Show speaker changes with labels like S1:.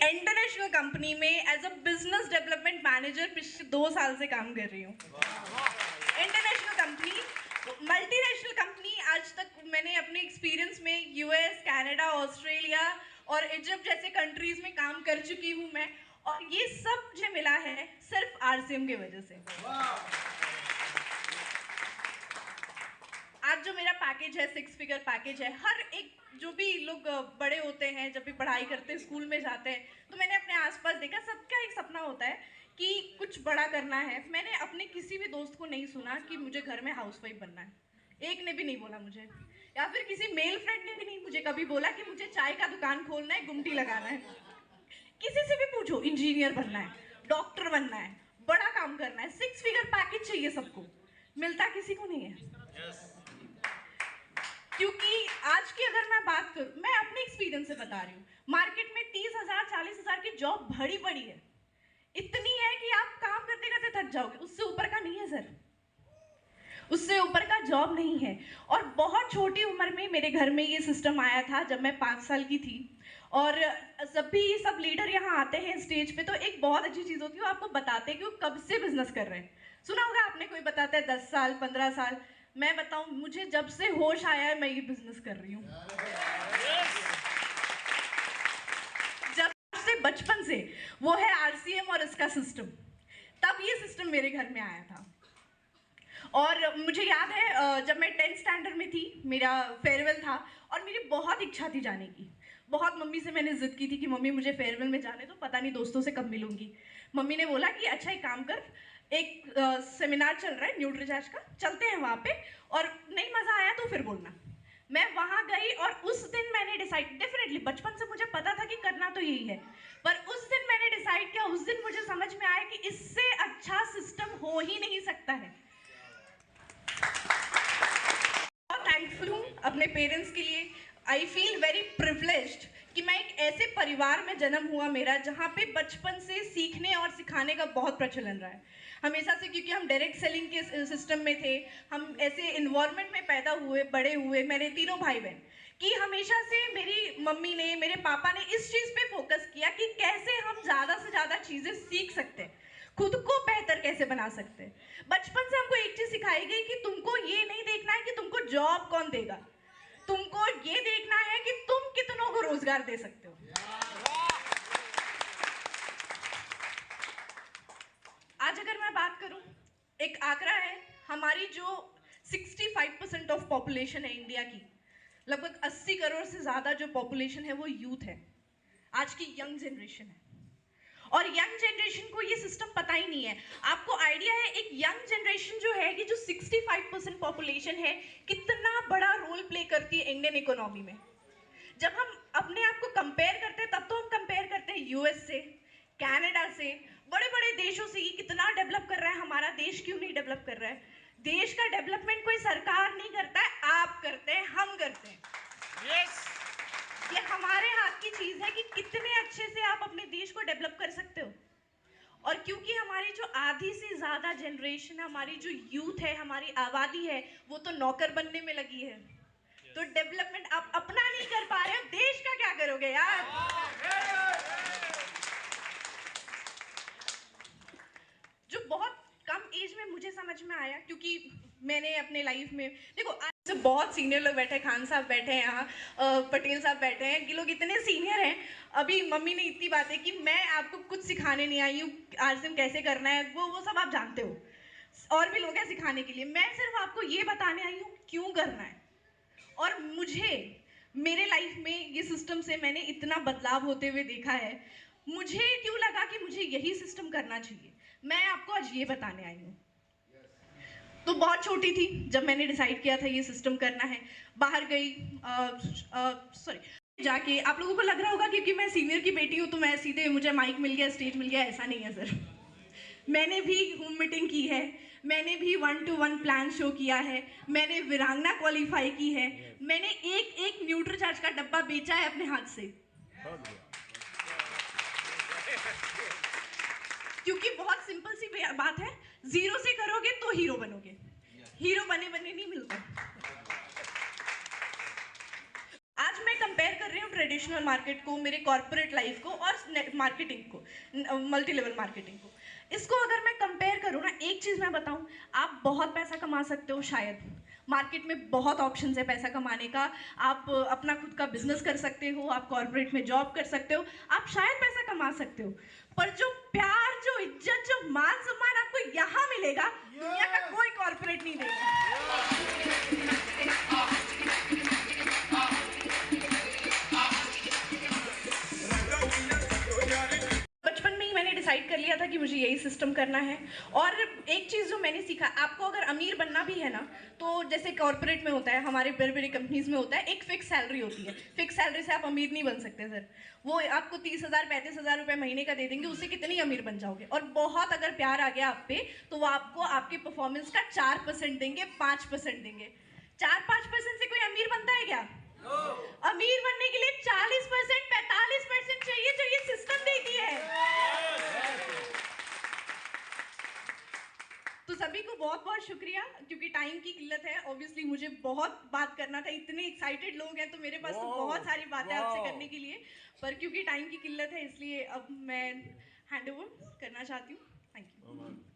S1: International company में as a business development manager पिछले 2 साल से काम कर रही हूँ। इंटरनेशनल कंपनी, मल्टीनेशनल कंपनी, आज तक मैंने अपने एक्सपीरियंस में यूएस, कनाडा, ऑस्ट्रेलिया और इजिप्ट जैसे कंट्रीज में काम कर चुकी हूँ मैं, और ये सब मुझे मिला है सिर्फ आरसीएम की वजह से। आज जो मेरा पैकेज है 6 फिगर पैकेज है। हर एक जो भी लोग बड़े होते हैं, जब भी पढ़ाई करते हैं, स्कूल में जाते हैं, तो मैंने अपने आसपास देखा सबका एक सपना होता है कि कुछ बड़ा करना है। मैंने अपने किसी भी दोस्त को नहीं सुना कि मुझे घर में हाउसवाइफ बनना है, एक ने भी नहीं बोला मुझे, या फिर किसी मेल फ्रेंड ने भी नहीं मुझे कभी बोला कि मुझे चाय का दुकान खोलना है, गुमटी लगाना है। किसी से भी पूछो, इंजीनियर बनना है, डॉक्टर बनना है, बड़ा काम करना है, 6 फिगर पैकेज चाहिए सबको, मिलता किसी को नहीं है। क्योंकि आज की अगर मैं बात करूं, मैं अपने एक्सपीरियंस से बता रही हूँ, मार्केट में 30,000 40,000 की जॉब भरी पड़ी है, इतनी है कि आप काम करते करते थक जाओगे, उससे ऊपर का नहीं है सर, उससे ऊपर का जॉब नहीं है। और बहुत छोटी उम्र में मेरे घर में ये सिस्टम आया था, जब मैं 5 साल की थी। और जब भी सब लीडर यहाँ आते हैं स्टेज पे, तो एक बहुत अच्छी चीज़ होती है, वो आपको बताते हैं कि वो कब से बिजनेस कर रहे हैं। सुना होगा आपने, कोई बताता है 10 साल 15 साल, मैं बताऊं, मुझे जब से होश आया है मैं ये बिजनेस कर रही हूँ, जब से, बचपन से। वो है आरसीएम और इसका सिस्टम। तब ये सिस्टम मेरे घर में आया था। और मुझे याद है जब मैं 10th स्टैंडर्ड में थी, मेरा फेयरवेल था, और मेरी बहुत इच्छा थी जाने की। बहुत मम्मी से मैंने जिद की थी कि मम्मी मुझे फेयरवेल में जाने दो, पता नहीं दोस्तों से कब मिलूंगी। मम्मी ने बोला कि अच्छा एक काम कर, एक सेमिनार चल रहा है न्यूट्रीचार्ज का, चलते हैं वहाँ पे, और नहीं मज़ा आया तो फिर बोलना। मैं वहाँ गई और उस दिन मैंने डिसाइड, डेफिनेटली बचपन से मुझे पता था कि करना तो यही है, पर उस दिन मैंने डिसाइड किया, उस दिन मुझे समझ में आया कि इससे अच्छा सिस्टम हो ही नहीं सकता है। बहुत थैंकफुल हूँ अपने पेरेंट्स के लिए। आई फील वेरी प्रिविलेज्ड कि मैं एक ऐसे परिवार में जन्म हुआ मेरा, जहाँ पे बचपन से सीखने और सिखाने का बहुत प्रचलन रहा है हमेशा से, क्योंकि हम डायरेक्ट सेलिंग के सिस्टम में थे, हम ऐसे इन्वायरमेंट में पैदा हुए, बड़े हुए, मेरे तीनों भाई बहन, कि हमेशा से मेरी मम्मी ने, मेरे पापा ने इस चीज़ पे फोकस किया कि कैसे हम ज़्यादा से ज़्यादा चीज़ें सीख सकते हैं, खुद को बेहतर कैसे बना सकते हैं। बचपन से हमको एक चीज़ सिखाई गई कि तुमको ये नहीं देखना है कि तुमको जॉब कौन देगा, तुमको ये देखना है कि तुम कितनों को रोजगार दे सकते हो। आज अगर मैं बात करूं, एक आंकड़ा है, हमारी जो 65% ऑफ पॉपुलेशन है इंडिया की, लगभग 80 करोड़ से ज्यादा जो पॉपुलेशन है वो यूथ है, आज की यंग जनरेशन है। और यंग जनरेशन को ये सिस्टम पता ही नहीं है। आपको आइडिया है एक यंग जनरेशन जो है कि जो 65% पॉपुलेशन है, कितना बड़ा रोल प्ले करती है इंडियन इकोनॉमी में। जब हम अपने आप को कंपेयर करते हैं, तब तो हम कंपेयर करते हैं यूएस से, कनाडा से, बड़े बड़े देशों से, ये कितना डेवलप कर रहा है, हमारा देश क्यों नहीं डेवलप कर रहा है। देश का डेवलपमेंट कोई सरकार नहीं करता है, आप करते हैं, हम करते हैं। yes. ये हमारे हाथ की चीज है कि कितने अच्छे से आप अपने देश को डेवलप कर सकते हो। और क्योंकि हमारी जो आधी से ज्यादा जनरेशन, हमारी जो यूथ है, हमारी आबादी है, वो तो नौकर बनने में लगी है, तो डेवलपमेंट आप अपना नहीं कर पा रहे हो, देश का क्या करोगे यार। जो बहुत कम एज में मुझे समझ में आया, क्योंकि मैंने अपने लाइफ में, देखो आज से बहुत सीनियर लोग बैठे हैं, खान साहब बैठे हैं यहाँ, पटेल साहब बैठे हैं, ये लोग इतने सीनियर हैं। अभी मम्मी ने इतनी बातें कि मैं आपको कुछ सिखाने नहीं आई हूँ, आरसीएम कैसे करना है वो सब आप जानते हो, और भी लोग हैं सिखाने के लिए, मैं सिर्फ आपको ये बताने आई हूँ क्यों करना है। और मुझे मेरे लाइफ में ये सिस्टम से मैंने इतना बदलाव होते हुए देखा है, मुझे क्यों लगा कि मुझे यही सिस्टम करना चाहिए, मैं आपको आज ये बताने आई हूँ। तो बहुत छोटी थी जब मैंने डिसाइड किया था ये सिस्टम करना है, बाहर गई, सॉरी जाके, आप लोगों को लग रहा होगा क्योंकि मैं सीनियर की बेटी हूँ तो मैं सीधे मुझे माइक मिल गया, स्टेज मिल गया, ऐसा नहीं है सर। मैंने भी होम मीटिंग की है, मैंने भी 1-to-1 प्लान शो किया है, मैंने वीरांगना क्वालिफाई की है, मैंने एक न्यूट्रीचार्ज का डब्बा बेचा है अपने हाथ से। क्योंकि बहुत सिंपल सी बात है, जीरो से करोगे तो हीरो बनोगे, हीरो बने नहीं मिलता। आज मैं कंपेयर कर रही हूँ ट्रेडिशनल मार्केट को, मेरे कॉर्पोरेट लाइफ को और मार्केटिंग को, मल्टी लेवल मार्केटिंग को। इसको अगर मैं कंपेयर करूँ ना, एक चीज़ मैं बताऊँ, आप बहुत पैसा कमा सकते हो शायद, मार्केट में बहुत ऑप्शंस है पैसा कमाने का। आप अपना खुद का बिजनेस कर सकते हो, आप कॉर्पोरेट में जॉब कर सकते हो, आप शायद पैसा कमा सकते हो, पर जो प्यार, जो इज्जत, जो मान सम्मान आपको यहाँ मिलेगा, दुनिया का कोई कॉर्पोरेट नहीं देगा। बचपन में ही मैंने डिसाइड कर लिया था कि मुझे यही सिस्टम करना है। और एक चीज़ जो मैंने सीखा, आपको अगर अमीर बनना भी है ना, तो जैसे कॉर्पोरेट में होता है, हमारे बड़े बड़े कंपनीज में होता है, एक फिक्स सैलरी होती है। फिक्स सैलरी से आप अमीर नहीं बन सकते सर। वो आपको 30,000 35,000 रुपये महीने का दे देंगे, उससे कितनी अमीर बन जाओगे। और बहुत अगर प्यार आ गया आप पे, तो वो आपको आपके परफॉर्मेंस का 4% देंगे, 5% देंगे। 4-5% से कोई अमीर बनता है क्या? अमीर बनने के लिए 40%, 45% चाहिए, जो ये सिस्टम देती है। तो सभी को बहुत बहुत शुक्रिया, क्योंकि टाइम की किल्लत है। ऑब्वियसली मुझे बहुत बात करना था, इतने एक्साइटेड लोग हैं, तो मेरे पास तो बहुत सारी बातें आपसे करने के लिए, पर क्योंकि टाइम की किल्लत है, इसलिए अब मैं हैंड ओवर करना चाहती हूँ। Thank you.